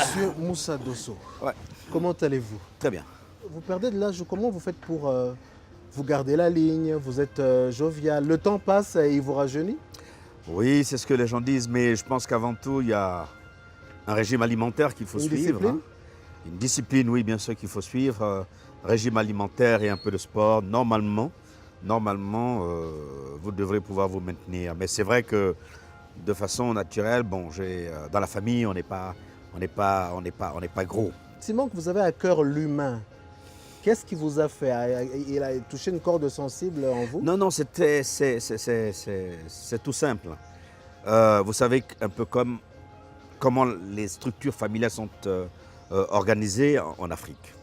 Monsieur Moussa Dosso, Ouais, comment allez-vous? très bien. Vous perdez de l'âge, comment vous faites pour vous garder la ligne? Vous êtes jovial, le temps passe et il vous rajeunit? Oui, c'est ce que les gens disent, mais je pense qu'avant tout, il y a un régime alimentaire qu'il faut Une suivre. discipline? Une discipline, oui, bien sûr qu'il faut suivre. Régime alimentaire et un peu de sport. Normalement, vous devrez pouvoir vous maintenir. Mais c'est vrai que de façon naturelle, bon, dans la famille, on n'est pas gros. Simon, que vous avez à cœur l'humain, qu'est-ce qui vous a fait? Il a touché une corde sensible en vous? Non, c'est tout simple. Vous savez un peu comment les structures familiales sont organisées en Afrique.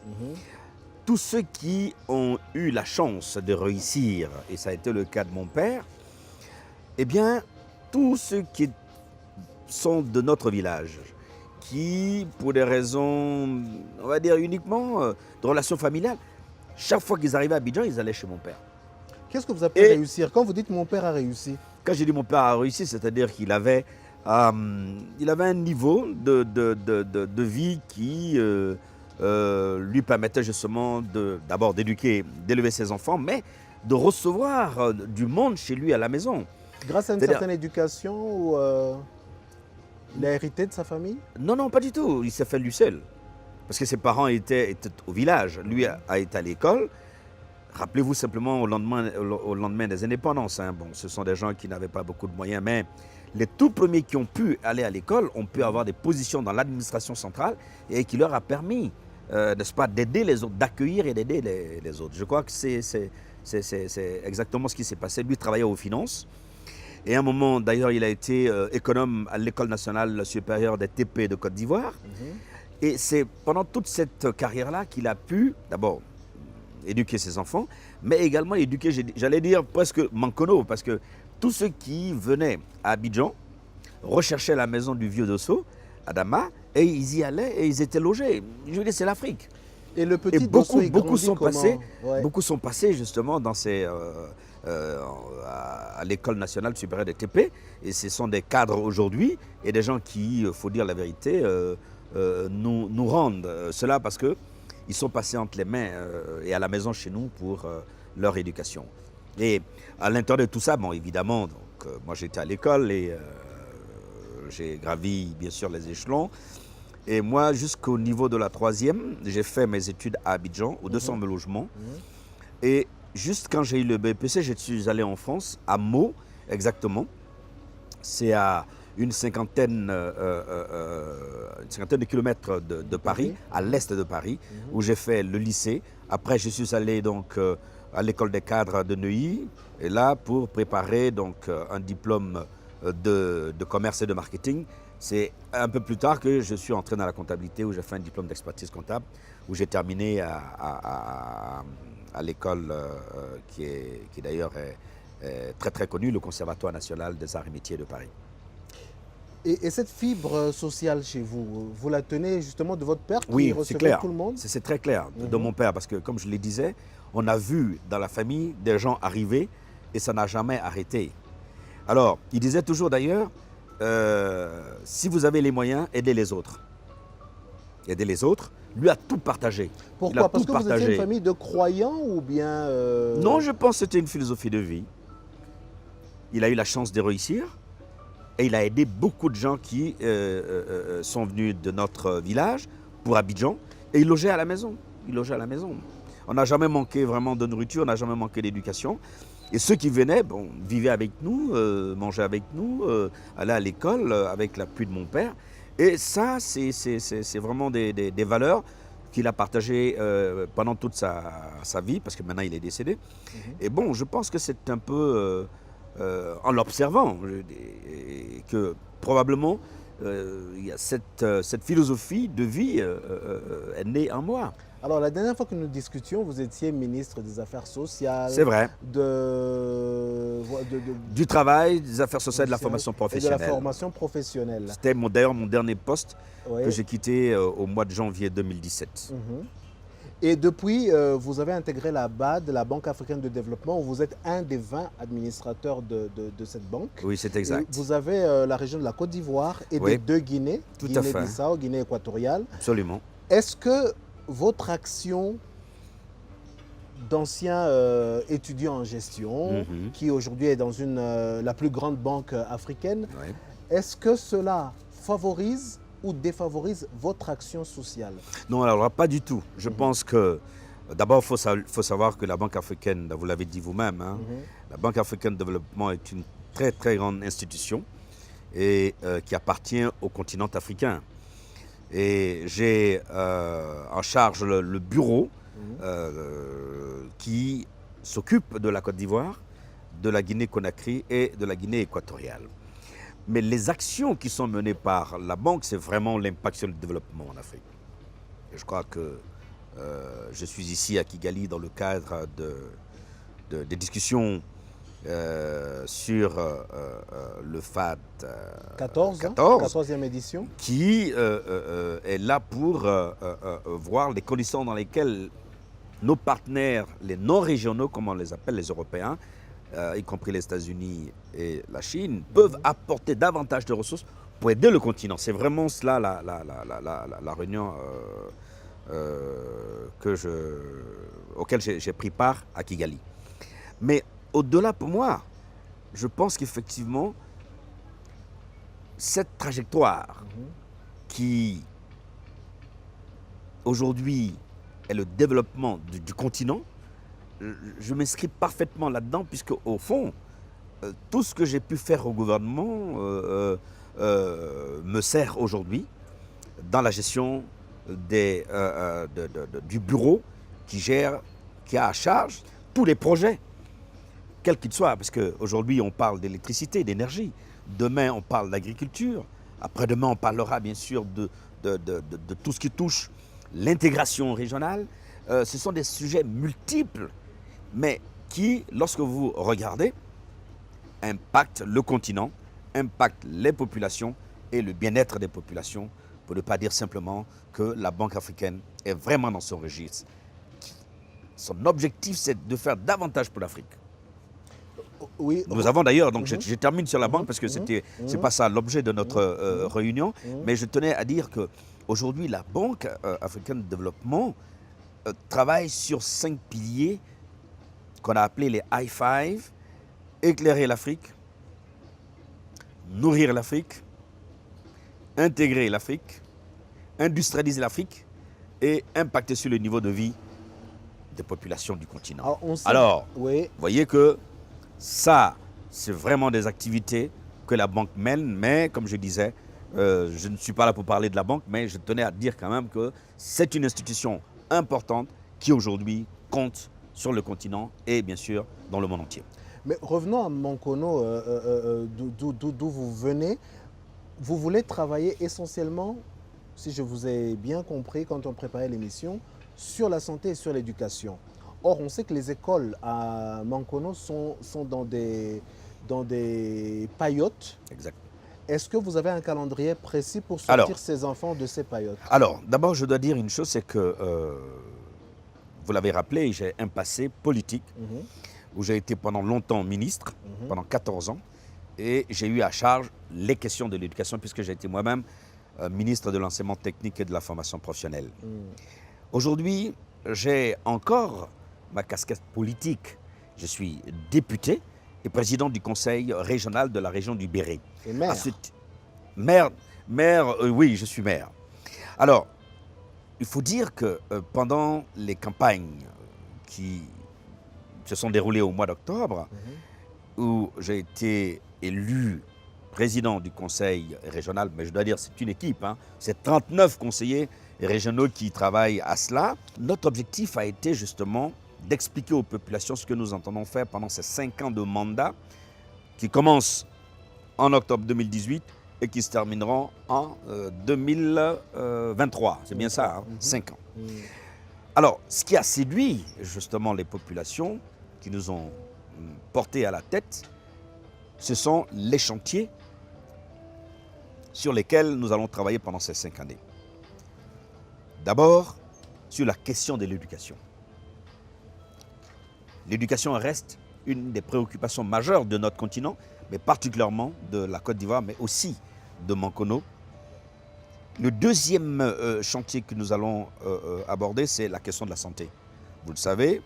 Tous ceux qui ont eu la chance de réussir, et ça a été le cas de mon père, eh bien, tous ceux qui sont de notre village, qui, pour des raisons, on va dire uniquement de relations familiales, chaque fois qu'ils arrivaient à Abidjan, ils allaient chez mon père. Qu'est-ce que vous appelez réussir? Quand vous dites mon père a réussi, Quand j'ai dit mon père a réussi, c'est-à-dire qu'il avait un niveau de vie qui lui permettait justement d'abord d'élever ses enfants, mais de recevoir du monde chez lui à la maison. grâce à une certaine éducation ou il a hérité de sa famille? Non, pas du tout. Il s'est fait lui seul. Parce que ses parents étaient au village. Lui a été à l'école. Rappelez-vous simplement au lendemain des indépendances. Bon, ce sont des gens qui n'avaient pas beaucoup de moyens, mais les tout premiers qui ont pu aller à l'école ont pu avoir des positions dans l'administration centrale et qui leur a permis, n'est-ce pas, d'aider les autres, d'accueillir et d'aider les autres. Je crois que c'est exactement ce qui s'est passé. Lui travaillait aux finances. Et à un moment, d'ailleurs, il a été économe à l'École nationale supérieure des TP de Côte d'Ivoire. Et c'est pendant toute cette carrière-là qu'il a pu, d'abord, éduquer ses enfants, mais également éduquer, j'allais dire presque Mankono, parce que tous ceux qui venaient à Abidjan recherchaient la maison du vieux Dosso, Adama, et ils y allaient et ils étaient logés. Je veux dire, c'est l'Afrique. Et le petit Et beaucoup, Dosso, beaucoup sont passés, Ouais. beaucoup sont passés justement dans à l'École nationale supérieure des TP, et ce sont des cadres aujourd'hui et des gens qui, il faut dire la vérité, nous rendent cela parce que ils sont passés entre les mains et à la maison chez nous pour leur éducation. Et à l'intérieur de tout ça, bon, évidemment, donc, moi j'étais à l'école et j'ai gravi bien sûr les échelons. Et moi, jusqu'au niveau de la 3e, j'ai fait mes études à Abidjan, au 200 logements. Et juste quand j'ai eu le BPC, je suis allé en France, à Meaux, exactement. C'est à une cinquantaine de kilomètres de Paris, à l'est de Paris, où j'ai fait le lycée. Après, je suis allé donc à l'école des cadres de Neuilly, et là pour préparer donc un diplôme de commerce et de marketing. C'est un peu plus tard que je suis entré dans la comptabilité, où j'ai fait un diplôme d'expertise comptable, où j'ai terminé à l'école qui d'ailleurs est très très connue, le Conservatoire national des arts et métiers de Paris. Et cette fibre sociale chez vous, vous la tenez justement de votre père qui Oui, c'est recevait clair. tout le monde? C'est très clair de mon père, parce que comme je le disais, on a vu dans la famille des gens arriver et ça n'a jamais arrêté. Alors, il disait toujours d'ailleurs, si vous avez les moyens, aidez les autres. Aidez les autres. Lui a tout partagé. Pourquoi? Parce que vous étiez une famille de croyants ou bien... Non, je pense que c'était une philosophie de vie. Il a eu la chance de réussir. Et il a aidé beaucoup de gens qui sont venus de notre village pour Abidjan. Et il logeait à la maison. On n'a jamais manqué vraiment de nourriture, on n'a jamais manqué d'éducation. Et ceux qui venaient, bon, vivaient avec nous, mangeaient avec nous, allaient à l'école avec l'appui de mon père. Et ça, c'est vraiment des valeurs qu'il a partagées pendant toute sa vie, parce que maintenant il est décédé. Et bon, je pense que c'est un peu... en l'observant, que probablement il y a cette philosophie de vie est née en moi. Alors, la dernière fois que nous discutions, vous étiez ministre des Affaires sociales. C'est vrai. Du travail, des affaires sociales, de la formation professionnelle. Et de la formation professionnelle. C'était d'ailleurs mon dernier poste que j'ai quitté au mois de janvier 2017. Et depuis, vous avez intégré la BAD, la Banque africaine de développement, où vous êtes un des 20 administrateurs de cette banque. Oui, c'est Et exact. vous avez la région de la Côte d'Ivoire et Oui, des deux Guinées, tout à fait. Guinée-Bissau, Guinée équatoriale. Absolument. Est-ce que votre action d'ancien étudiant en gestion, qui aujourd'hui est dans la plus grande banque africaine, Oui. est-ce que cela favorise ou défavorise votre action sociale? Non, alors pas du tout. Je pense que, d'abord, il faut savoir que la Banque africaine, vous l'avez dit vous-même, hein, la Banque africaine de développement est une très très grande institution et qui appartient au continent africain. Et j'ai en charge le bureau qui s'occupe de la Côte d'Ivoire, de la Guinée-Conakry et de la Guinée équatoriale. Mais les actions qui sont menées par la banque, c'est vraiment l'impact sur le développement en Afrique. Et je crois que je suis ici à Kigali dans le cadre des discussions sur le FAD 14e édition. qui est là pour voir les conditions dans lesquelles nos partenaires, les non-régionaux, comme on les appelle, les Européens, y compris les États-Unis et la Chine, peuvent apporter davantage de ressources pour aider le continent. C'est vraiment cela la réunion auquel j'ai pris part à Kigali. Mais au-delà, pour moi, je pense qu'effectivement, cette trajectoire qui, aujourd'hui, est le développement du continent, je m'inscris parfaitement là-dedans, puisque au fond, tout ce que j'ai pu faire au gouvernement me sert aujourd'hui dans la gestion du bureau qui a à charge tous les projets, quels qu'ils soient, parce qu'aujourd'hui on parle d'électricité, d'énergie, demain on parle d'agriculture, après-demain on parlera bien sûr de tout ce qui touche l'intégration régionale. Ce sont des sujets multiples, mais qui, lorsque vous regardez, impactent le continent, impactent les populations et le bien-être des populations, pour ne pas dire simplement que la Banque africaine est vraiment dans son registre. Son objectif, c'est de faire davantage pour l'Afrique. Oui. Nous avons d'ailleurs, donc je termine sur la banque parce que c'est pas ça l'objet de notre réunion, mais je tenais à dire qu'aujourd'hui, la Banque africaine de développement travaille sur 5 piliers qu'on a appelés les I5, éclairer l'Afrique, nourrir l'Afrique, intégrer l'Afrique, industrialiser l'Afrique et impacter sur le niveau de vie des populations du continent. Alors, vous voyez que ça, c'est vraiment des activités que la banque mène, mais comme je disais, je ne suis pas là pour parler de la banque, mais je tenais à dire quand même que c'est une institution importante qui aujourd'hui compte sur le continent et bien sûr dans le monde entier. Mais revenons à Mankono, d'où vous venez. Vous voulez travailler essentiellement, si je vous ai bien compris quand on préparait l'émission, sur la santé et sur l'éducation. Or, on sait que les écoles à Mankono sont dans des paillotes. Exact. Est-ce que vous avez un calendrier précis pour sortir ces enfants de ces paillotes? Alors, d'abord, je dois dire une chose, c'est que, vous l'avez rappelé, j'ai un passé politique où j'ai été pendant longtemps ministre, pendant 14 ans, et j'ai eu à charge les questions de l'éducation puisque j'ai été moi-même ministre de l'enseignement technique et de la formation professionnelle. Aujourd'hui, j'ai encore ma casquette politique. Je suis député et président du conseil régional de la région du Béret. Et maire? Oui, je suis maire. Alors, il faut dire que pendant les campagnes qui se sont déroulées au mois d'octobre, où j'ai été élu président du conseil régional, mais je dois dire c'est une équipe, c'est 39 conseillers régionaux qui travaillent à cela. Notre objectif a été justement d'expliquer aux populations ce que nous entendons faire pendant ces 5 ans de mandat qui commencent en octobre 2018 et qui se termineront en 2023. C'est bien ça, 5 ans. Alors, ce qui a séduit justement les populations qui nous ont portés à la tête, ce sont les chantiers sur lesquels nous allons travailler pendant ces 5 années. D'abord, sur la question de l'éducation. L'éducation reste une des préoccupations majeures de notre continent, mais particulièrement de la Côte d'Ivoire, mais aussi de Mankono. Le deuxième chantier que nous allons aborder, c'est la question de la santé. Vous le savez,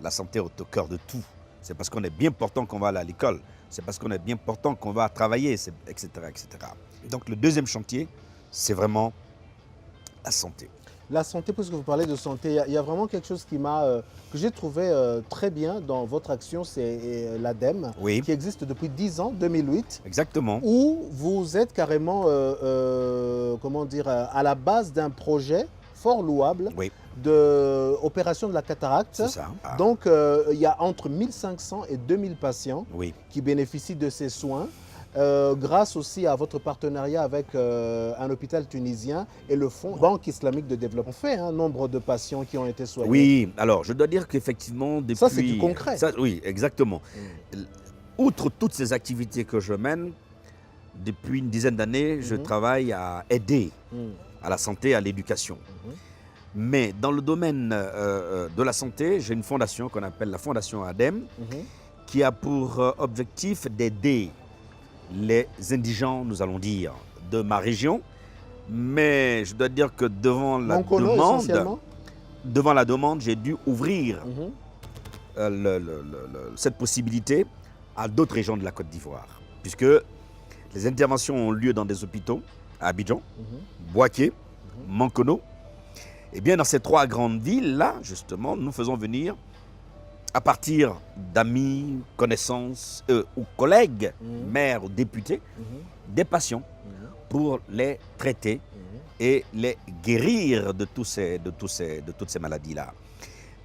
la santé est au cœur de tout. C'est parce qu'on est bien portant qu'on va aller à l'école. C'est parce qu'on est bien portant qu'on va travailler, etc., etc. Donc le deuxième chantier, c'est vraiment la santé. La santé, puisque vous parlez de santé, il y a vraiment quelque chose qui que j'ai trouvé très bien dans votre action, c'est l'ADEME, Oui. qui existe depuis 10 ans, 2008. Exactement. Où vous êtes carrément, comment dire, à la base d'un projet fort louable Oui, d'opération de la cataracte. c'est ça. Donc, il y a entre 1500 et 2000 patients Oui, qui bénéficient de ces soins. Grâce aussi à votre partenariat avec un hôpital tunisien et le Fonds Banque islamique de développement. On fait un nombre de patients qui ont été soignés. oui. Alors, je dois dire qu'effectivement, depuis... Ça, c'est du concret. Ça, oui, exactement. Outre toutes ces activités que je mène, depuis une dizaine d'années, je travaille à aider à la santé, à l'éducation. Mais dans le domaine de la santé, j'ai une fondation qu'on appelle la Fondation ADEME, qui a pour objectif d'aider les indigents, nous allons dire, de ma région. Mais je dois dire que devant la Mankono, essentiellement. demande, j'ai dû ouvrir cette possibilité à d'autres régions de la Côte d'Ivoire. Puisque les interventions ont lieu dans des hôpitaux, à Abidjan, Bouaké, Mankono. Et bien dans ces trois grandes villes-là, justement, nous faisons venir, à partir d'amis, connaissances ou collègues, maires ou députés, des patients pour les traiter et les guérir de toutes ces maladies-là.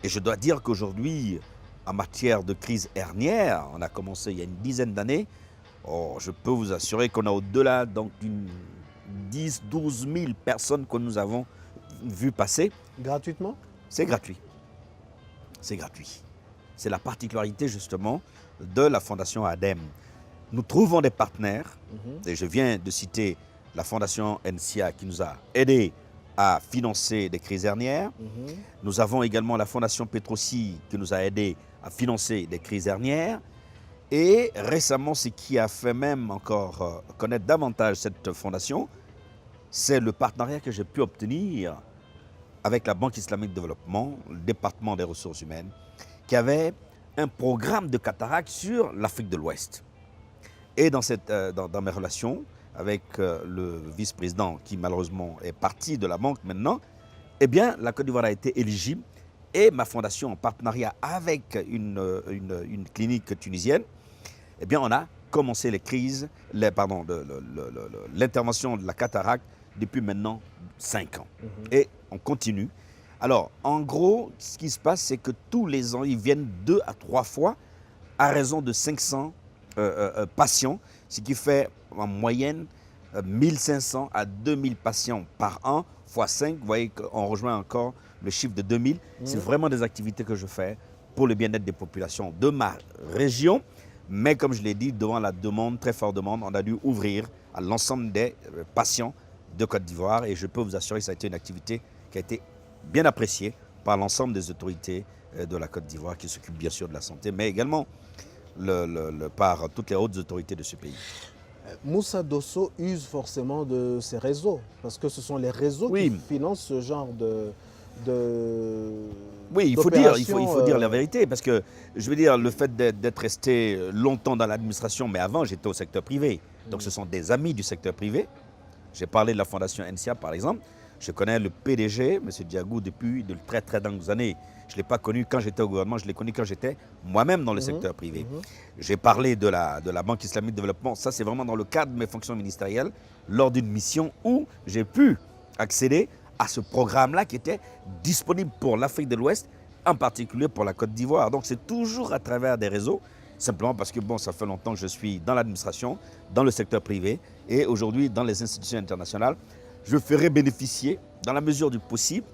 Et je dois dire qu'aujourd'hui, en matière de crise hernière, on a commencé il y a une dizaine d'années. Oh, je peux vous assurer qu'on a au-delà d'une 10-12 000 personnes que nous avons vues passer. Gratuitement? C'est gratuit. C'est gratuit. C'est la particularité justement de la Fondation ADEME. Nous trouvons des partenaires, et je viens de citer la Fondation NCA qui nous a aidés à financer des crises hernières. Nous avons également la Fondation Petrosi qui nous a aidés à financer des crises hernières. Et récemment, ce qui a fait même encore connaître davantage cette fondation, c'est le partenariat que j'ai pu obtenir avec la Banque islamique de développement, le département des ressources humaines, qui avait un programme de cataracte sur l'Afrique de l'Ouest. Et dans mes relations avec le vice-président, qui malheureusement est parti de la banque maintenant, eh bien, la Côte d'Ivoire a été éligible et ma fondation, en partenariat avec une clinique tunisienne, eh bien, on a commencé l'intervention de la cataracte depuis maintenant 5 ans. Et on continue. Alors, en gros, ce qui se passe, c'est que tous les ans, ils viennent 2 à 3 fois à raison de 500 patients, ce qui fait en moyenne 1500 à 2000 patients par an, fois 5. Vous voyez qu'on rejoint encore le chiffre de 2000. C'est vraiment des activités que je fais pour le bien-être des populations de ma région. Mais comme je l'ai dit, devant la demande, très forte demande, on a dû ouvrir à l'ensemble des patients de Côte d'Ivoire. Et je peux vous assurer que ça a été une activité qui a été bien appréciée par l'ensemble des autorités de la Côte d'Ivoire qui s'occupent bien sûr de la santé, mais également par toutes les hautes autorités de ce pays. Moussa Dosso use forcément de ses réseaux, parce que ce sont les réseaux qui financent ce genre Oui, il faut dire la vérité, parce que je veux dire, le fait d'être resté longtemps dans l'administration, mais avant j'étais au secteur privé, donc ce sont des amis du secteur privé. J'ai parlé de la Fondation NCA par exemple. Je connais le PDG, M. Diagou, depuis de très très longues années. Je ne l'ai pas connu quand j'étais au gouvernement, je l'ai connu quand j'étais moi-même dans le secteur privé. J'ai parlé de la Banque islamique de développement. Ça, c'est vraiment dans le cadre de mes fonctions ministérielles, lors d'une mission où j'ai pu accéder à ce programme-là qui était disponible pour l'Afrique de l'Ouest, en particulier pour la Côte d'Ivoire. Donc, c'est toujours à travers des réseaux, simplement parce que bon, ça fait longtemps que je suis dans l'administration, dans le secteur privé et aujourd'hui dans les institutions internationales. Je ferai bénéficier, dans la mesure du possible,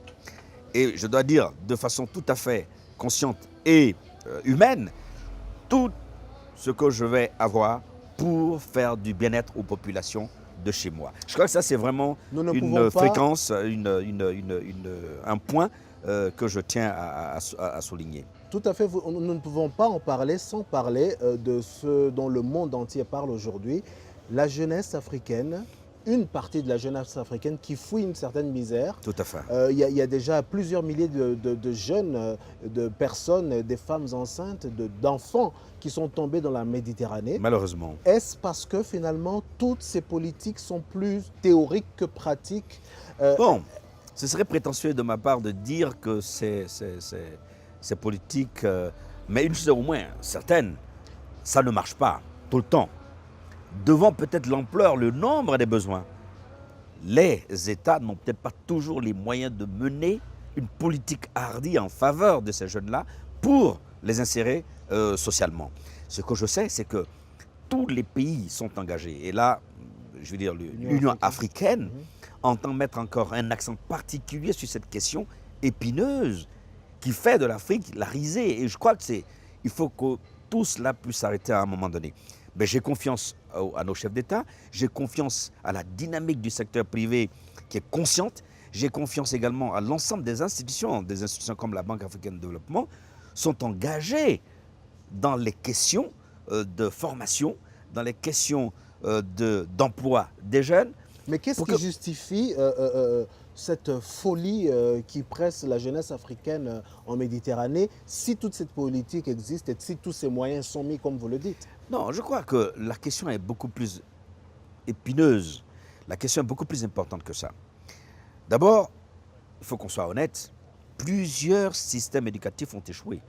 et je dois dire de façon tout à fait consciente et humaine, tout ce que je vais avoir pour faire du bien-être aux populations de chez moi. Je crois que ça, c'est vraiment Nous ne une pouvons pas- fréquence, un point que je tiens à souligner. Tout à fait, nous ne pouvons pas en parler sans parler de ce dont le monde entier parle aujourd'hui, la jeunesse africaine, une partie de la jeunesse africaine qui fouille une certaine misère. Tout à fait. Il y a déjà plusieurs milliers de jeunes, de personnes, des femmes enceintes, d'enfants qui sont tombés dans la Méditerranée. Malheureusement. Est-ce parce que finalement toutes ces politiques sont plus théoriques que pratiques? Bon, ce serait prétentieux de ma part de dire que c'est politique, mais une chose au moins certaine, ça ne marche pas tout le temps. Devant peut-être l'ampleur, le nombre des besoins, les États n'ont peut-être pas toujours les moyens de mener une politique hardie en faveur de ces jeunes-là pour les insérer socialement. Ce que je sais, c'est que tous les pays sont engagés. Et là, je veux dire, l'Union africaine entend mettre encore un accent particulier sur cette question épineuse qui fait de l'Afrique la risée. Et je crois qu'il faut que tout cela puisse s'arrêter à un moment donné. Mais j'ai confiance à nos chefs d'État, j'ai confiance à la dynamique du secteur privé qui est consciente, j'ai confiance également à l'ensemble des institutions comme la Banque africaine de développement, sont engagées dans les questions de formation, dans les questions d'emploi des jeunes. Mais qu'est-ce qui justifie cette folie qui presse la jeunesse africaine en Méditerranée si toute cette politique existe et si tous ces moyens sont mis comme vous le dites? Non, je crois que la question est beaucoup plus épineuse. La question est beaucoup plus importante que ça. D'abord, il faut qu'on soit honnête, plusieurs systèmes éducatifs ont échoué.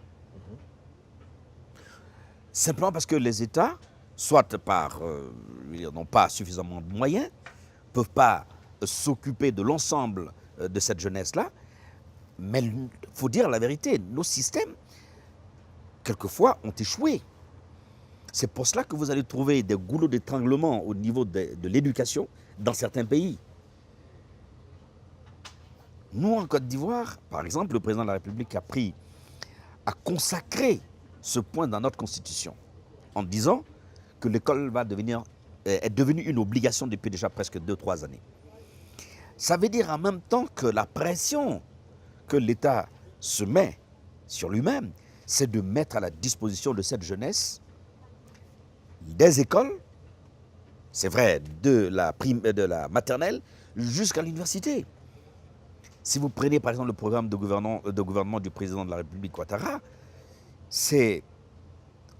Simplement parce que les États, soit n'ont pas suffisamment de moyens, ne peuvent pas s'occuper de l'ensemble de cette jeunesse-là, mais il faut dire la vérité, nos systèmes, quelquefois, ont échoué. C'est pour cela que vous allez trouver des goulots d'étranglement au niveau de l'éducation dans certains pays. Nous, en Côte d'Ivoire, par exemple, le président de la République a consacré ce point dans notre Constitution en disant que l'école est devenue une obligation depuis déjà presque 2-3 années. Ça veut dire en même temps que la pression que l'État se met sur lui-même, c'est de mettre à la disposition de cette jeunesse des écoles, c'est vrai, de la maternelle jusqu'à l'université. Si vous prenez par exemple le programme de gouvernement du président de la République Ouattara, c'est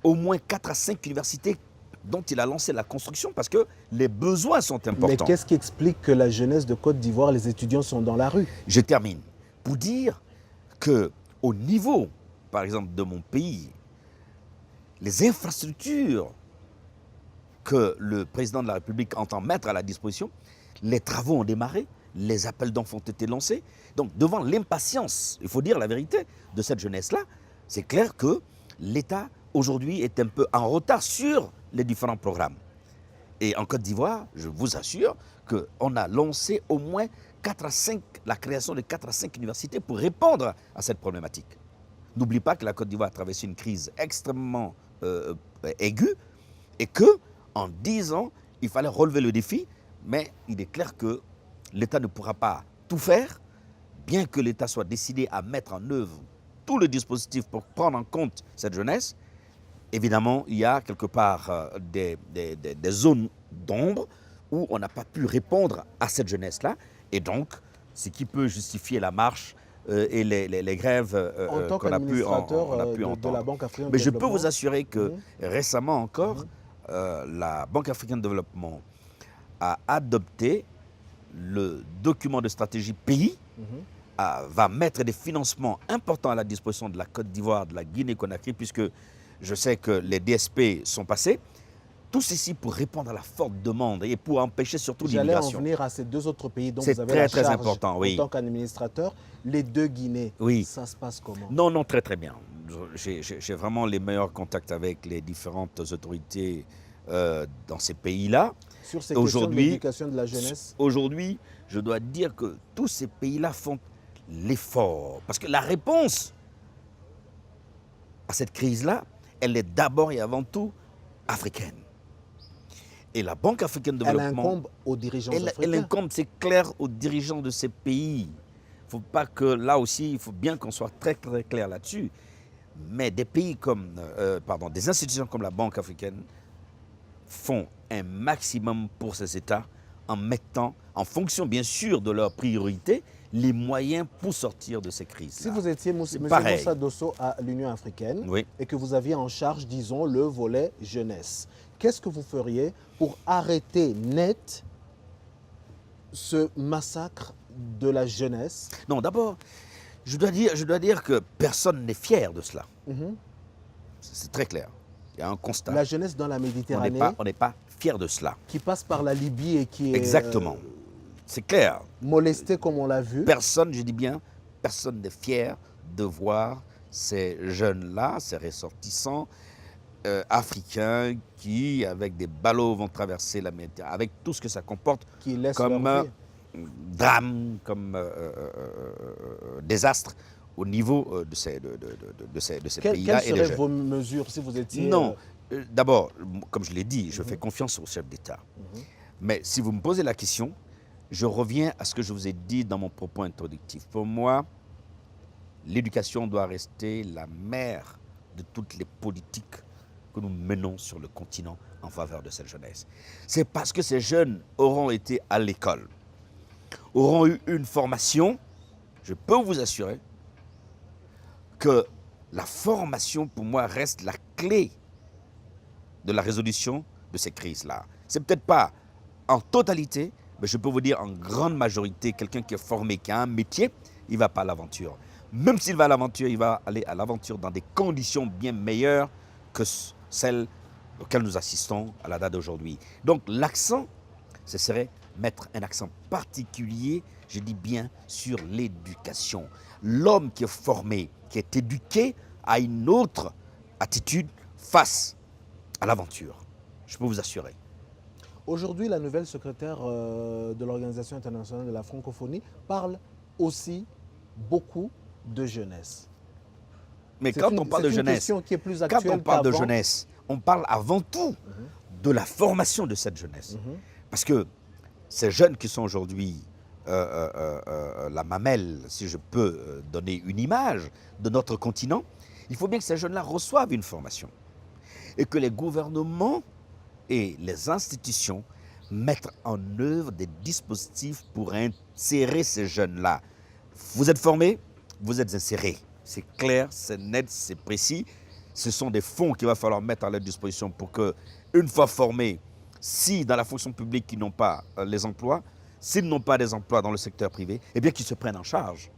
au moins 4 à 5 universités dont il a lancé la construction parce que les besoins sont importants. Mais qu'est-ce qui explique que la jeunesse de Côte d'Ivoire, les étudiants sont dans la rue? Je termine pour dire qu'au niveau, par exemple, de mon pays, les infrastructures que le président de la République entend mettre à la disposition, les travaux ont démarré, les appels d'offres ont été lancés. Donc, devant l'impatience, il faut dire la vérité, de cette jeunesse-là, c'est clair que l'État, aujourd'hui, est un peu en retard sur les différents programmes. Et en Côte d'Ivoire, je vous assure qu'on a lancé au moins la création de 4 à 5 universités pour répondre à cette problématique. N'oublie pas que la Côte d'Ivoire a traversé une crise extrêmement aiguë et qu'en 10 ans, il fallait relever le défi, mais il est clair que l'État ne pourra pas tout faire, bien que l'État soit décidé à mettre en œuvre tout le dispositif pour prendre en compte cette jeunesse. Évidemment, il y a quelque part des zones d'ombre où on n'a pas pu répondre à cette jeunesse-là. Et donc, ce qui peut justifier la marche et les grèves qu'on a pu entendre. De la Banque africaine de Mais je peux développement. vous assurer que récemment encore, la Banque africaine de développement a adopté le document de stratégie pays, va mettre des financements importants à la disposition de la Côte d'Ivoire, de la Guinée-Conakry, puisque je sais que les DSP sont passés. Tout ceci pour répondre à la forte demande et pour empêcher surtout l'immigration. J'allais en venir à ces 2 autres pays dont C'est vous avez la très charge important, oui. en tant qu'administrateur. Les 2 Guinées, Oui. ça se passe comment? Non, très bien. J'ai vraiment les meilleurs contacts avec les différentes autorités dans ces pays-là. Sur ces questions de l'éducation de la jeunesse? Aujourd'hui, je dois dire que tous ces pays-là font l'effort. Parce que la réponse à cette crise-là, elle est d'abord et avant tout africaine. Et la Banque africaine de Elle développement, incombe aux dirigeants elle africains. incombe, c'est clair, aux dirigeants de ces pays. Il ne faut pas que, là aussi, il faut bien qu'on soit très, très clair là-dessus. Mais des pays comme, des institutions comme la Banque africaine font un maximum pour ces États en mettant, en fonction bien sûr de leurs priorités, les moyens pour sortir de ces crises-là. Si vous étiez, M. pareil. Moussa Dosso, à l'Union africaine, Oui. et que vous aviez en charge, disons, le volet jeunesse, qu'est-ce que vous feriez pour arrêter net ce massacre de la jeunesse? Non, d'abord, je dois dire que personne n'est fier de cela. C'est très clair. Il y a un constat. La jeunesse dans la Méditerranée, On n'est pas fier de cela. qui passe par la Libye et qui est Exactement. C'est clair. molestée comme on l'a vu. Personne, je dis bien, personne n'est fier de voir ces jeunes-là, ces ressortissants africains qui, avec des ballots, vont traverser la Méditerranée, avec tout ce que ça comporte Qui laissent comme leur vie. drame, comme désastre au niveau de ces pays-là Quelles et des seraient jeunes. vos mesures si vous étiez... Non, d'abord, comme je l'ai dit, je fais confiance au chef d'État. Mais si vous me posez la question, je reviens à ce que je vous ai dit dans mon propos introductif. Pour moi, l'éducation doit rester la mère de toutes les politiques que nous menons sur le continent en faveur de cette jeunesse. C'est parce que ces jeunes auront été à l'école, auront eu une formation, je peux vous assurer que la formation, pour moi, reste la clé de la résolution de ces crises-là. C'est peut-être pas en totalité, mais je peux vous dire en grande majorité, quelqu'un qui est formé, qui a un métier, il ne va pas à l'aventure. Même s'il va à l'aventure, il va aller à l'aventure dans des conditions bien meilleures que celles auxquelles nous assistons à la date d'aujourd'hui. Donc l'accent, ce serait mettre un accent particulier, je dis bien, sur l'éducation. L'homme qui est formé, qui est éduqué, a une autre attitude face à l'aventure. Je peux vous assurer. Aujourd'hui, la nouvelle secrétaire de l'Organisation internationale de la francophonie parle aussi beaucoup de jeunesse. Mais quand on parle de C'est une jeunesse, question qui est plus quand actuelle on parle de qu'avant. jeunesse, on parle avant tout de la formation de cette jeunesse. Parce que ces jeunes qui sont aujourd'hui la mamelle, si je peux donner une image de notre continent, il faut bien que ces jeunes-là reçoivent une formation. Et que les gouvernements et les institutions mettent en œuvre des dispositifs pour insérer ces jeunes-là. Vous êtes formés, vous êtes insérés. C'est clair, c'est net, c'est précis. Ce sont des fonds qu'il va falloir mettre à leur disposition pour que, une fois formés, si dans la fonction publique ils n'ont pas les emplois, s'ils n'ont pas des emplois dans le secteur privé, eh bien qu'ils se prennent en charge.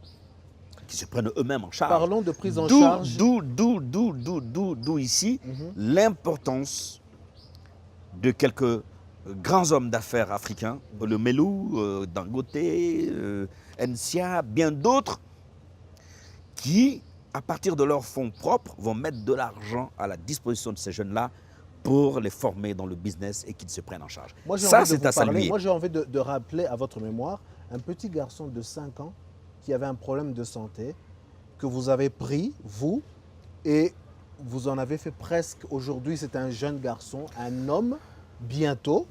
Qu'ils se prennent eux-mêmes en charge. Parlons de prise en charge. D'où ici l'importance de quelques grands hommes d'affaires africains, le Melou, Dangote, Nsia, bien d'autres, qui, à partir de leurs fonds propres, vont mettre de l'argent à la disposition de ces jeunes-là pour les former dans le business et qu'ils se prennent en charge. Moi, Ça, c'est à saluer. Moi, j'ai envie de rappeler à votre mémoire un petit garçon de 5 ans qui avait un problème de santé, que vous avez pris, vous, et vous en avez fait presque, aujourd'hui, c'est un jeune garçon, un homme, bientôt.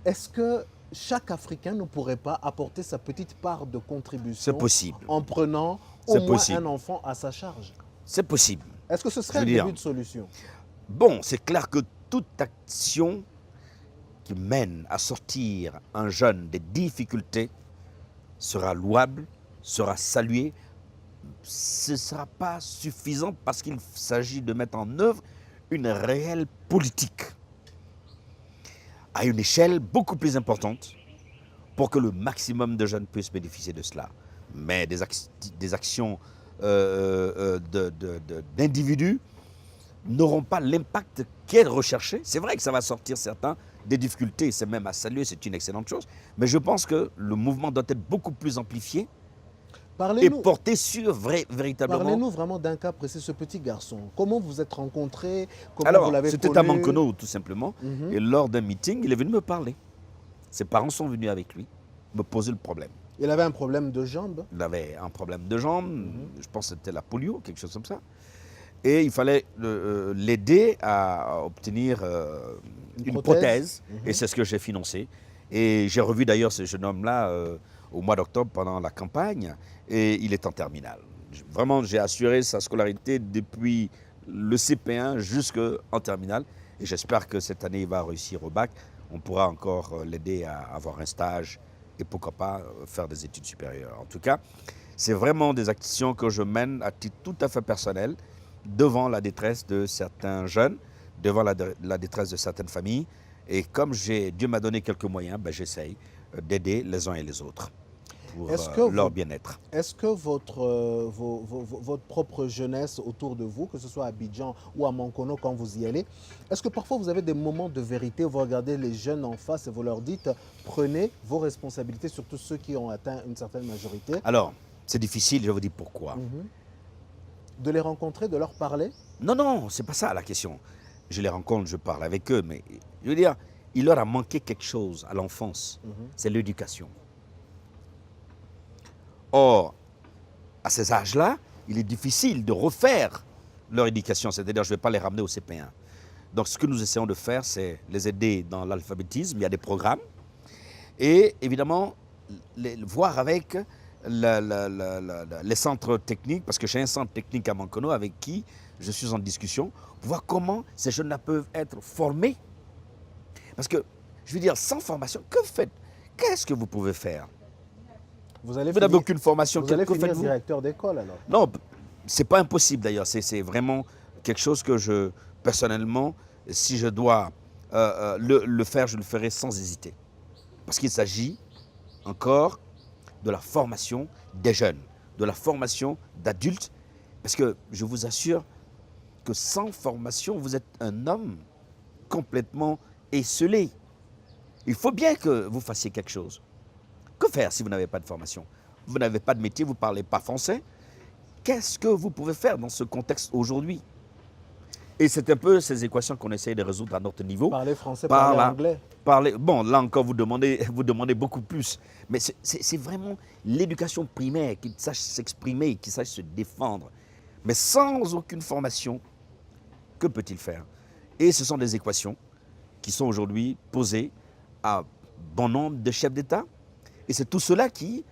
Est-ce que chaque Africain ne pourrait pas apporter sa petite part de contribution C'est possible. en prenant au moins possible. un enfant à sa charge? C'est possible. Est-ce que ce serait Je un veux dire, début de solution? Bon, c'est clair que toute action qui mène à sortir un jeune des difficultés sera louable, sera saluée. Ce ne sera pas suffisant parce qu'il s'agit de mettre en œuvre une réelle politique à une échelle beaucoup plus importante pour que le maximum de jeunes puissent bénéficier de cela. Mais des actions d'individus n'auront pas l'impact qui est recherché. C'est vrai que ça va sortir certains des difficultés, c'est même à saluer, c'est une excellente chose. Mais je pense que le mouvement doit être beaucoup plus amplifié et porté sur véritablement... Parlez-nous vraiment d'un cas précis, ce petit garçon. Comment vous êtes rencontrés? Comment Alors, vous l'avez connu? c'était à Mankono, tout simplement. Et lors d'un meeting, il est venu me parler. Ses parents sont venus avec lui, me poser le problème. Il avait un problème de jambe? Il avait un problème de jambe, je pense que c'était la polio, quelque chose comme ça. Et il fallait l'aider à obtenir une prothèse. Et c'est ce que j'ai financé. Et j'ai revu d'ailleurs ce jeune homme-là au mois d'octobre pendant la campagne. Et il est en terminale. Vraiment, j'ai assuré sa scolarité depuis le CP1 jusqu'en terminale. Et j'espère que cette année, il va réussir au bac. On pourra encore l'aider à avoir un stage et pourquoi pas faire des études supérieures. En tout cas, c'est vraiment des actions que je mène à titre tout à fait personnel devant la détresse de certains jeunes, devant la détresse de certaines familles. Et comme Dieu m'a donné quelques moyens, ben, j'essaye d'aider les uns et les autres pour leur bien-être. Est-ce que votre propre jeunesse autour de vous, que ce soit à Abidjan ou à Mankono quand vous y allez, est-ce que parfois vous avez des moments de vérité où vous regardez les jeunes en face et vous leur dites « prenez vos responsabilités », surtout ceux qui ont atteint une certaine majorité? Alors, c'est difficile, je vais vous dire pourquoi. De les rencontrer, de leur parler? Non, non, c'est pas ça la question. Je les rencontre, je parle avec eux, mais je veux dire, il leur a manqué quelque chose à l'enfance, c'est l'éducation. Or, à ces âges-là, il est difficile de refaire leur éducation, c'est-à-dire je ne vais pas les ramener au CP1. Donc ce que nous essayons de faire, c'est les aider dans l'alphabétisme, il y a des programmes, et évidemment, voir avec les centres techniques, parce que j'ai un centre technique à Mankono avec qui je suis en discussion, pour voir comment ces jeunes-là peuvent être formés. Parce que, je veux dire, sans formation, qu'est-ce que vous pouvez faire? Vous n'avez aucune formation. Vous allez finir directeur d'école alors? Non, ce n'est pas impossible d'ailleurs. C'est vraiment quelque chose que personnellement, si je dois le faire, je le ferai sans hésiter. Parce qu'il s'agit encore de la formation des jeunes, de la formation d'adultes. Parce que je vous assure que sans formation, vous êtes un homme complètement esselé. Il faut bien que vous fassiez quelque chose. Que faire si vous n'avez pas de formation? Vous n'avez pas de métier, vous ne parlez pas français. Qu'est-ce que vous pouvez faire dans ce contexte aujourd'hui? Et c'est un peu ces équations qu'on essaye de résoudre à notre niveau. Parler français, parler anglais. Bon, là encore, vous demandez beaucoup plus. Mais c'est vraiment l'éducation primaire, qu'il sache s'exprimer, qu'il sache se défendre. Mais sans aucune formation, que peut-il faire? Et ce sont des équations qui sont aujourd'hui posées à bon nombre de chefs d'État. Et c'est tout cela qui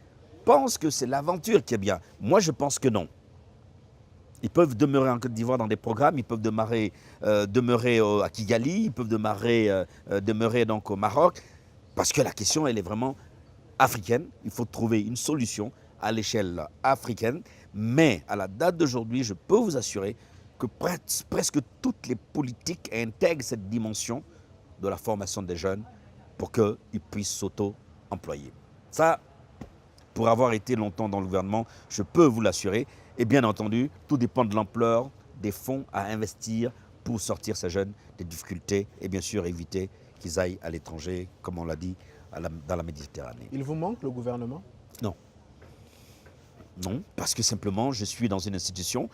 pensent que c'est l'aventure qui est bien. Moi, je pense que non. Ils peuvent demeurer en Côte d'Ivoire dans des programmes, ils peuvent demeurer à Kigali, ils peuvent demeurer donc au Maroc, parce que la question, elle est vraiment africaine. Il faut trouver une solution à l'échelle africaine. Mais à la date d'aujourd'hui, je peux vous assurer que presque toutes les politiques intègrent cette dimension de la formation des jeunes pour qu'ils puissent s'auto-employer. Ça, pour avoir été longtemps dans le gouvernement, je peux vous l'assurer. Et bien entendu, tout dépend de l'ampleur des fonds à investir pour sortir ces jeunes des difficultés et bien sûr éviter qu'ils aillent à l'étranger, comme on l'a dit, dans la Méditerranée. Il vous manque le gouvernement? Non. Non, parce que simplement, je suis dans une institution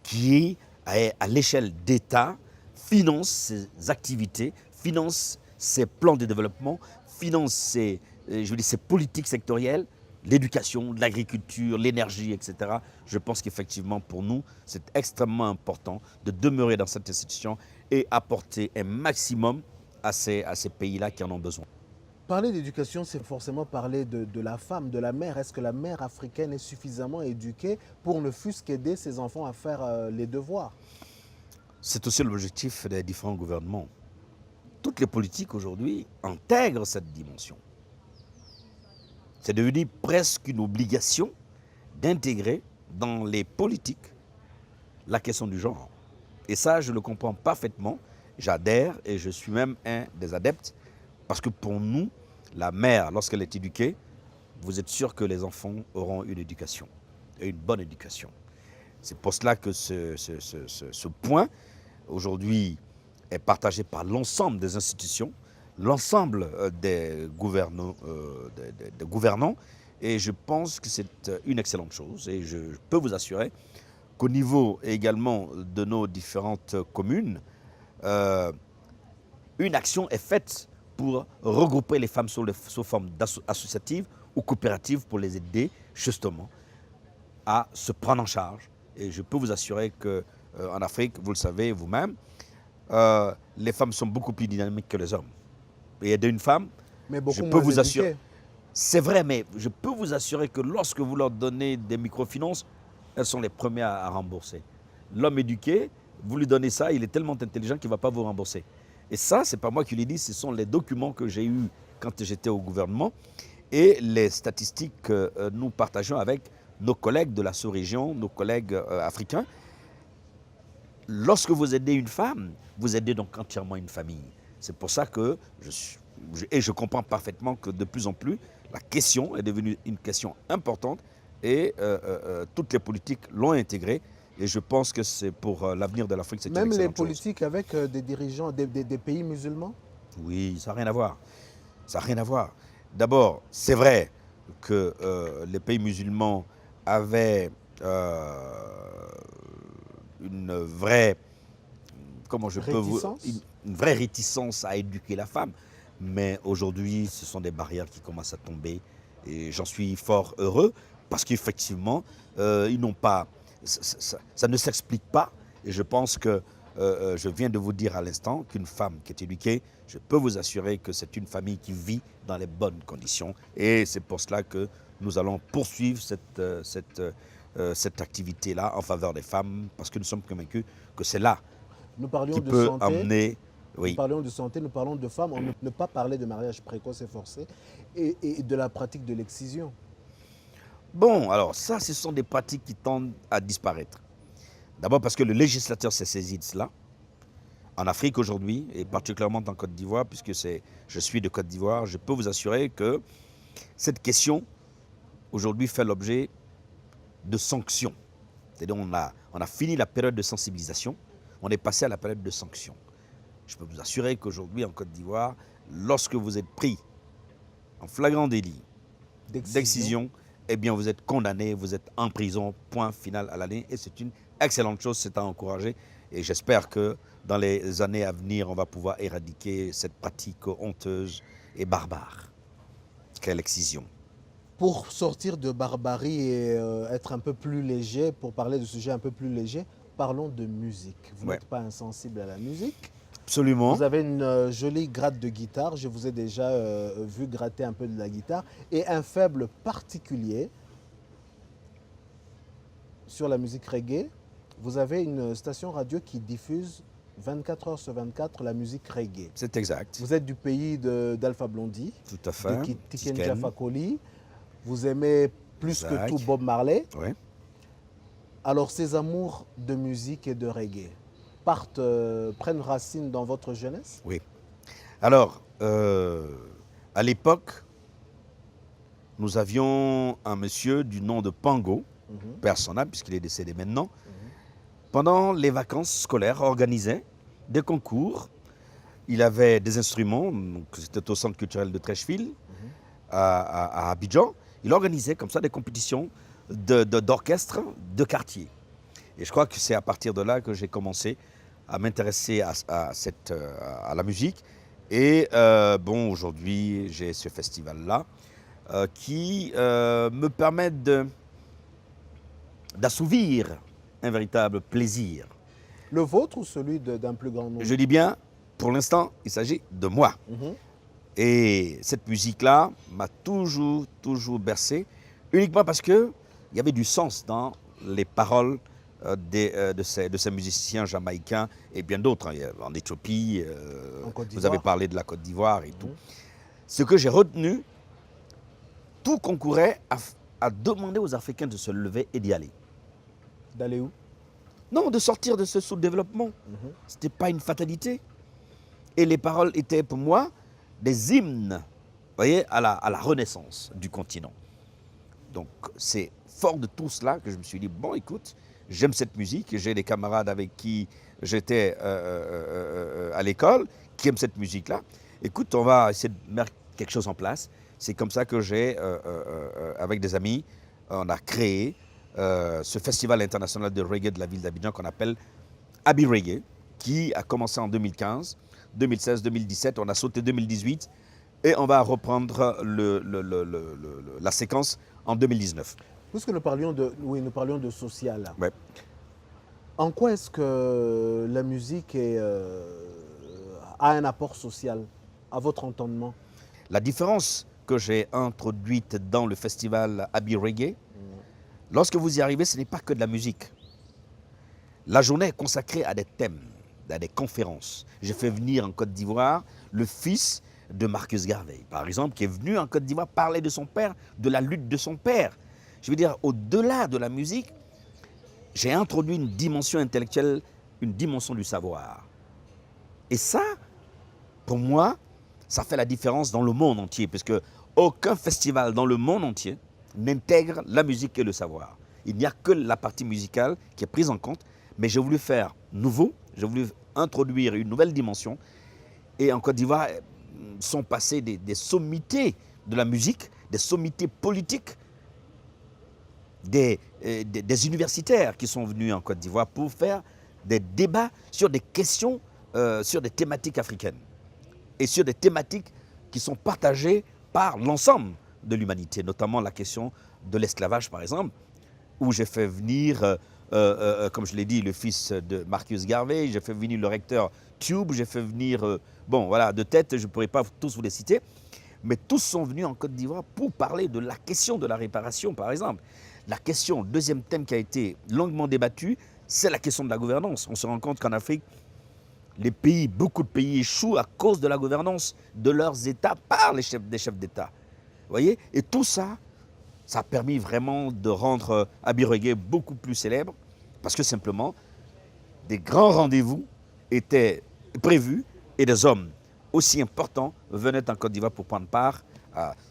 qui, à l'échelle d'État, finance ses activités, finance ses plans de développement, finance ses politiques sectorielles, l'éducation, l'agriculture, l'énergie, etc. Je pense qu'effectivement, pour nous, c'est extrêmement important de demeurer dans cette institution et apporter un maximum à ces pays-là qui en ont besoin. Parler d'éducation, c'est forcément parler de la femme, de la mère. Est-ce que la mère africaine est suffisamment éduquée pour ne fût-ce qu'aider ses enfants à faire les devoirs? C'est aussi l'objectif des différents gouvernements. Toutes les politiques aujourd'hui intègrent cette dimension. C'est devenu presque une obligation d'intégrer dans les politiques la question du genre. Et ça, je le comprends parfaitement. J'adhère et je suis même un des adeptes. Parce que pour nous, la mère, lorsqu'elle est éduquée, vous êtes sûr que les enfants auront une éducation, et une bonne éducation. C'est pour cela que ce point, aujourd'hui, est partagé par l'ensemble des institutions, l'ensemble des gouvernants, et je pense que c'est une excellente chose. Et je peux vous assurer qu'au niveau également de nos différentes communes, une action est faite pour regrouper les femmes sous forme associative ou coopérative pour les aider justement à se prendre en charge. Et je peux vous assurer que en Afrique, vous le savez vous-même, les femmes sont beaucoup plus dynamiques que les hommes. Et aider une femme, Mais beaucoup je peux moins vous assurer. éduqués. C'est vrai, mais je peux vous assurer que lorsque vous leur donnez des microfinances, elles sont les premières à rembourser. L'homme éduqué, vous lui donnez ça, il est tellement intelligent qu'il ne va pas vous rembourser. Et ça, ce n'est pas moi qui l'ai dit, ce sont les documents que j'ai eus quand j'étais au gouvernement et les statistiques que nous partageons avec nos collègues de la sous-région, nos collègues africains. Lorsque vous aidez une femme, vous aidez donc entièrement une famille. C'est pour ça que je comprends parfaitement que de plus en plus, la question est devenue une question importante et toutes les politiques l'ont intégrée. Et je pense que c'est pour l'avenir de l'Afrique, c'est une Même les excellente chose. politiques avec des dirigeants des pays musulmans? Oui, ça n'a rien à voir. Ça n'a rien à voir. D'abord, c'est vrai que les pays musulmans avaient une vraie, comment je peux vous, une vraie réticence à éduquer la femme. Mais aujourd'hui, ce sont des barrières qui commencent à tomber. Et j'en suis fort heureux parce qu'effectivement, ils n'ont pas, ça ne s'explique pas. Et je pense que je viens de vous dire à l'instant qu'une femme qui est éduquée, je peux vous assurer que c'est une famille qui vit dans les bonnes conditions. Et c'est pour cela que nous allons poursuivre cette activité-là en faveur des femmes, parce que nous sommes convaincus que c'est là qui peut amener... Oui. Nous parlions de santé, nous parlons de femmes. On ne peut pas parler de mariage précoce et forcé et de la pratique de l'excision. Bon, alors ça, ce sont des pratiques qui tendent à disparaître. D'abord parce que le législateur s'est saisi de cela. En Afrique aujourd'hui, et particulièrement en Côte d'Ivoire, puisque je suis de Côte d'Ivoire, je peux vous assurer que cette question, aujourd'hui, fait l'objet de sanctions. C'est-à-dire on a fini la période de sensibilisation, on est passé à la période de sanctions. Je peux vous assurer qu'aujourd'hui, en Côte d'Ivoire, lorsque vous êtes pris en flagrant délit d'excision, eh bien, vous êtes condamné, vous êtes en prison, point final à l'année. Et c'est une excellente chose, c'est à encourager. Et j'espère que dans les années à venir, on va pouvoir éradiquer cette pratique honteuse et barbare qu'est l'excision. Pour sortir de barbarie et être un peu plus léger, pour parler de sujets un peu plus légers, parlons de musique. Vous n'êtes pas insensible à la musique? Absolument. Vous avez une jolie gratte de guitare, je vous ai déjà vu gratter un peu de la guitare, et un faible particulier sur la musique reggae. Vous avez une station radio qui diffuse 24 heures sur 24 la musique reggae. C'est exact. Vous êtes du pays d'Alpha Blondy, tout à fait, de Tiken Jah Fakoly. Vous aimez plus que tout Bob Marley. Oui. Alors ces amours de musique et de reggae prennent racine dans votre jeunesse? Oui. Alors, à l'époque, nous avions un monsieur du nom de Pango, personnel, puisqu'il est décédé maintenant, pendant les vacances scolaires, organisait des concours. Il avait des instruments, c'était au centre culturel de Trècheville, à Abidjan. Il organisait comme ça des compétitions d'orchestre de quartier. Et je crois que c'est à partir de là que j'ai commencé à m'intéresser à la musique. Et bon, aujourd'hui, j'ai ce festival-là qui me permet d'assouvir un véritable plaisir. Le vôtre ou celui d'un plus grand nombre? Je dis bien, pour l'instant, il s'agit de moi. Et cette musique-là m'a toujours bercé, uniquement parce qu'il y avait du sens dans les paroles de ces musiciens jamaïcains et bien d'autres. En Éthiopie, vous avez parlé de la Côte d'Ivoire et tout. Ce que j'ai retenu, tout concourait à demander aux Africains de se lever et d'y aller. D'aller où? Non, de sortir de ce sous-développement. Ce n'était pas une fatalité. Et les paroles étaient pour moi des hymnes, voyez, à la renaissance du continent. Donc c'est fort de tout cela que je me suis dit, bon écoute, j'aime cette musique, j'ai des camarades avec qui j'étais à l'école qui aiment cette musique-là. Écoute, on va essayer de mettre quelque chose en place. C'est comme ça que j'ai, avec des amis, on a créé ce festival international de reggae de la ville d'Abidjan qu'on appelle Abi Reggae, qui a commencé en 2015, 2016, 2017, on a sauté 2018 et on va reprendre la séquence en 2019. Puisque nous parlions de social, ouais. En quoi est-ce que la musique a un apport social, à votre entendement? La différence que j'ai introduite dans le festival Abi Reggae, lorsque vous y arrivez, ce n'est pas que de la musique. La journée est consacrée à des thèmes, à des conférences. J'ai fait venir en Côte d'Ivoire le fils de Marcus Garvey, par exemple, qui est venu en Côte d'Ivoire parler de son père, de la lutte de son père. Je veux dire, au-delà de la musique, j'ai introduit une dimension intellectuelle, une dimension du savoir. Et ça, pour moi, ça fait la différence dans le monde entier, parce que aucun festival dans le monde entier n'intègre la musique et le savoir. Il n'y a que la partie musicale qui est prise en compte, mais j'ai voulu faire nouveau, j'ai voulu introduire une nouvelle dimension. Et en Côte d'Ivoire sont passées des sommités de la musique, des sommités politiques, des universitaires qui sont venus en Côte d'Ivoire pour faire des débats sur des questions, sur des thématiques africaines et sur des thématiques qui sont partagées par l'ensemble de l'humanité, notamment la question de l'esclavage, par exemple, où j'ai fait venir, comme je l'ai dit, le fils de Marcus Garvey, j'ai fait venir le recteur Tube, j'ai fait venir, bon, voilà, de tête, je ne pourrais pas tous vous les citer, mais tous sont venus en Côte d'Ivoire pour parler de la question de la réparation, par exemple. La question, le deuxième thème qui a été longuement débattu, c'est la question de la gouvernance. On se rend compte qu'en Afrique, les pays, beaucoup de pays échouent à cause de la gouvernance de leurs États par des chefs d'État. Vous voyez? Et tout ça, ça a permis vraiment de rendre Abi Reggae beaucoup plus célèbre, parce que simplement, des grands rendez-vous étaient prévus et des hommes aussi importants venaient en Côte d'Ivoire pour prendre part.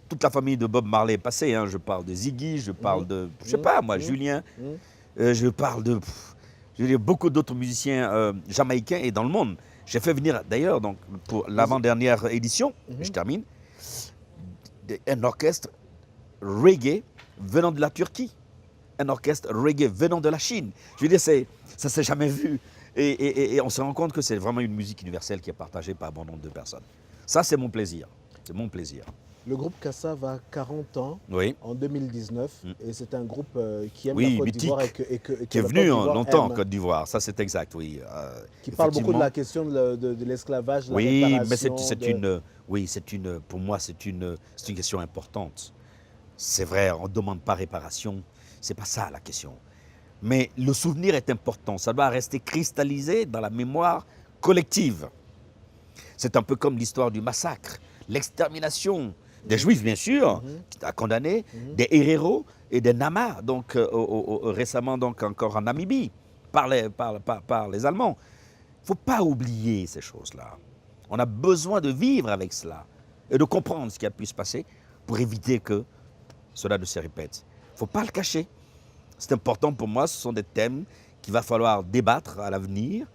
Toute la famille de Bob Marley est passée. Hein. Je parle de Ziggy, je parle de, je sais pas moi, Julien, je parle de beaucoup d'autres musiciens jamaïcains et dans le monde. J'ai fait venir d'ailleurs, donc pour l'avant-dernière édition, je termine, un orchestre reggae venant de la Turquie, un orchestre reggae venant de la Chine. Je veux dire, ça ne s'est jamais vu. Et on se rend compte que c'est vraiment une musique universelle qui est partagée par un bon nombre de personnes. Ça, c'est mon plaisir. C'est mon plaisir. Le groupe Kassav a 40 ans en 2019 et c'est un groupe qui aime la Côte d'Ivoire et qui est venu longtemps en Côte d'Ivoire, ça c'est exact, oui. Qui parle beaucoup de la question de l'esclavage, de la réparation. Mais pour moi c'est une question importante. C'est vrai, on ne demande pas réparation, c'est pas ça la question. Mais le souvenir est important, ça doit rester cristallisé dans la mémoire collective. C'est un peu comme l'histoire du massacre, l'extermination des Juifs, bien sûr, à condamner, des Herero et des Nama, donc récemment donc encore en Namibie, par les Allemands. Il ne faut pas oublier ces choses-là. On a besoin de vivre avec cela et de comprendre ce qui a pu se passer pour éviter que cela ne se répète. Il ne faut pas le cacher. C'est important pour moi, ce sont des thèmes qu'il va falloir débattre à l'avenir.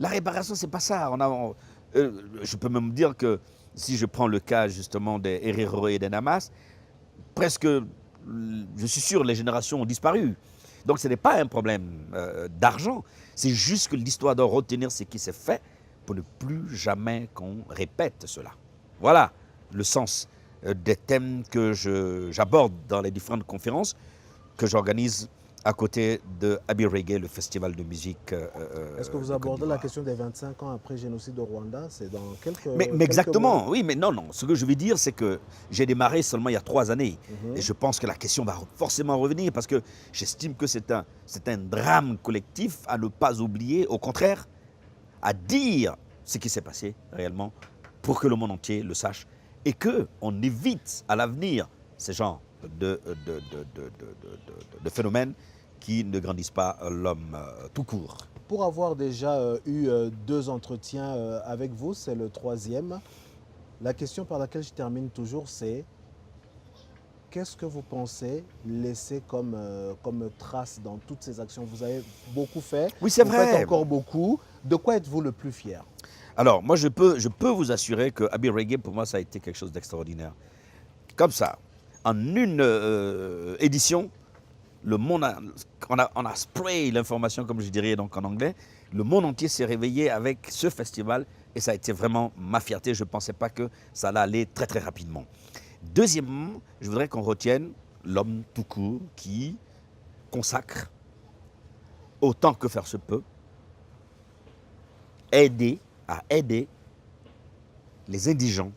La réparation, ce n'est pas ça. Je peux même dire que si je prends le cas justement des Herero et des Namas, presque, je suis sûr, les générations ont disparu. Donc ce n'est pas un problème d'argent, c'est juste que l'histoire doit retenir ce qui s'est fait pour ne plus jamais qu'on répète cela. Voilà le sens des thèmes que j'aborde dans les différentes conférences que j'organise à côté de Abi Reggae, le festival de musique. Est-ce que vous abordez la question des 25 ans après le génocide au Rwanda? C'est dans quelques mais exactement, mois. Oui, mais non. Ce que je veux dire, c'est que j'ai démarré seulement il y a 3 années. Et je pense que la question va forcément revenir parce que j'estime que c'est un drame collectif à ne pas oublier, au contraire, à dire ce qui s'est passé réellement pour que le monde entier le sache et qu'on évite à l'avenir ces genres de phénomènes qui ne grandissent pas l'homme tout court. Pour avoir déjà eu 2 entretiens avec vous, c'est le 3e. La question par laquelle je termine toujours, c'est qu'est-ce que vous pensez laisser comme trace dans toutes ces actions? Vous avez beaucoup fait, oui, c'est vrai. Vous faites encore beaucoup. De quoi êtes-vous le plus fier? Alors, moi, je peux vous assurer que Abi Reggae, pour moi, ça a été quelque chose d'extraordinaire. Comme ça, en une édition, le monde on a sprayé l'information, comme je dirais donc en anglais. Le monde entier s'est réveillé avec ce festival et ça a été vraiment ma fierté. Je ne pensais pas que ça allait aller très très rapidement. Deuxièmement, je voudrais qu'on retienne l'homme tout court qui consacre autant que faire se peut à aider les indigents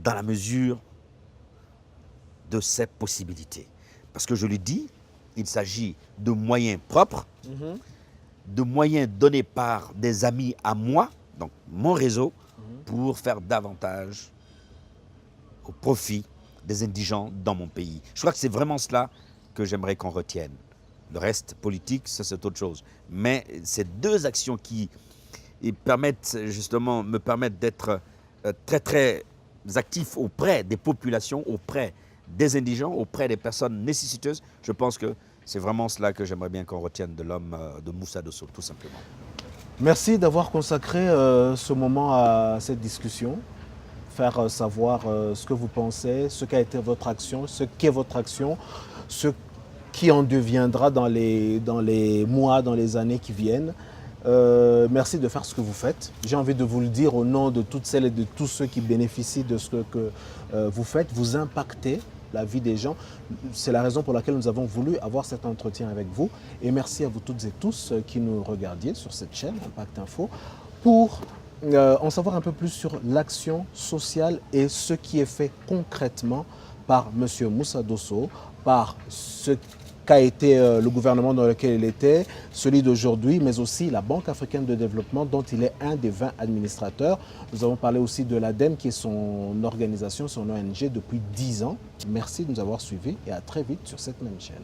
dans la mesure de ses possibilités. Parce que je le dis, il s'agit de moyens propres, de moyens donnés par des amis à moi, donc mon réseau, pour faire davantage au profit des indigents dans mon pays. Je crois que c'est vraiment cela que j'aimerais qu'on retienne. Le reste politique, ça c'est autre chose. Mais ces deux actions qui permettent justement, me permettent d'être très très actif auprès des populations, auprès des indigents, auprès des personnes nécessiteuses, je pense que c'est vraiment cela que j'aimerais bien qu'on retienne de l'homme de Moussa Dosso, tout simplement. Merci d'avoir consacré ce moment à cette discussion, faire savoir ce que vous pensez, ce qu'a été votre action, ce qu'est votre action, ce qui en deviendra dans les mois, dans les années qui viennent. Merci de faire ce que vous faites. J'ai envie de vous le dire au nom de toutes celles et de tous ceux qui bénéficient de ce que vous faites. Vous impactez la vie des gens. C'est la raison pour laquelle nous avons voulu avoir cet entretien avec vous. Et merci à vous toutes et tous qui nous regardiez sur cette chaîne, Impact Info, pour en savoir un peu plus sur l'action sociale et ce qui est fait concrètement par M. Moussa Dosso, par ce qu'a été le gouvernement dans lequel il était, celui d'aujourd'hui, mais aussi la Banque africaine de développement dont il est un des 20 administrateurs. Nous avons parlé aussi de l'ADEM qui est son organisation, son ONG depuis 10 ans. Merci de nous avoir suivis et à très vite sur cette même chaîne.